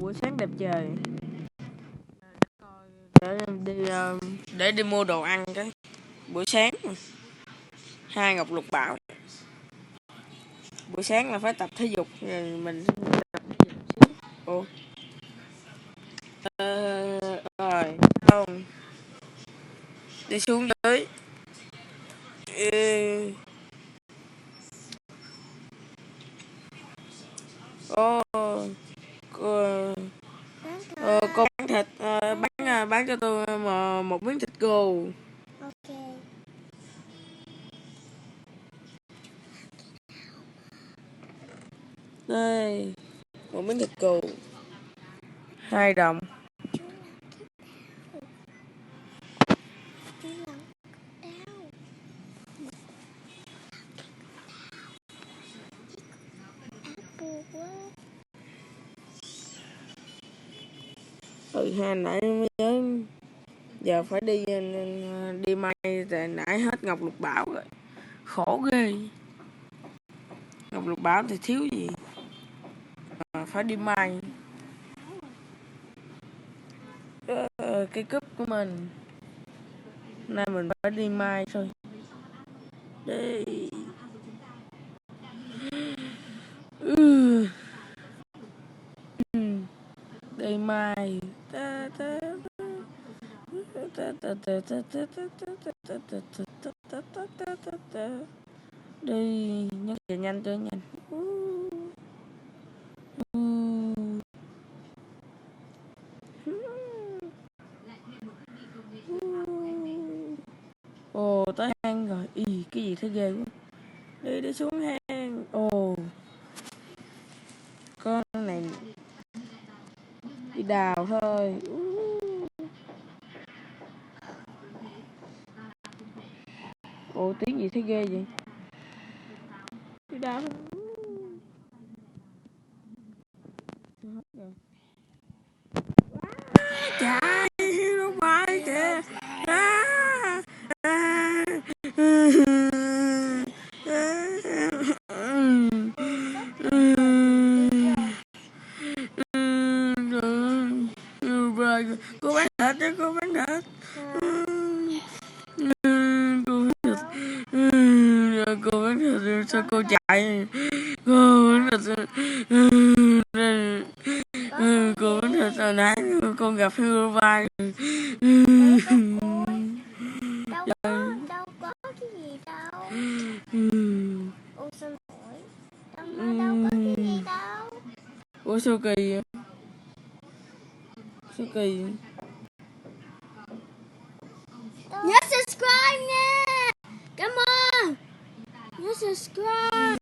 buổi sáng đẹp trời để đi mua đồ ăn cái buổi sáng. Hai Ngọc Lục bảo buổi sáng là phải tập thể dục rồi mình tập thể dục xíu. Ủa rồi không đi xuống dưới. Ô cô bán thịt, bán cho tôi một miếng thịt cô. Ok. Đây, một miếng thịt cô 2 đồng. Ha nãy mới nhớ giờ phải đi may tại nãy hết Ngọc Lục Bảo rồi, khổ ghê. Ngọc Lục Bảo thì thiếu gì phải đi may. Cái cúp của mình nay mình phải đi may thôi. Đi đi mai đi nhấc về nhanh cho nhanh. Ồ tới hang rồi. Cái gì thế ghê quá. Đi xuống hang. Ồ con này đi đào thôi. Ồ tiếng gì thế ghê vậy. Đi đào thôi. Chạy nó phải kìa. Cô bán thịt đó, cô bán thịt. Cô bán thịt sao cô chạy. Cô bán thịt. Cô bán thịt hồi nãy con gặp Herobrine. Đâu có cái gì đâu. Ủa sao nổi? Đâu có cái gì đâu. Ủa sao kỳ vậy? Sao kỳ vậy? Nhớ subscribe nha. Cảm ơn. Nhớ subscribe.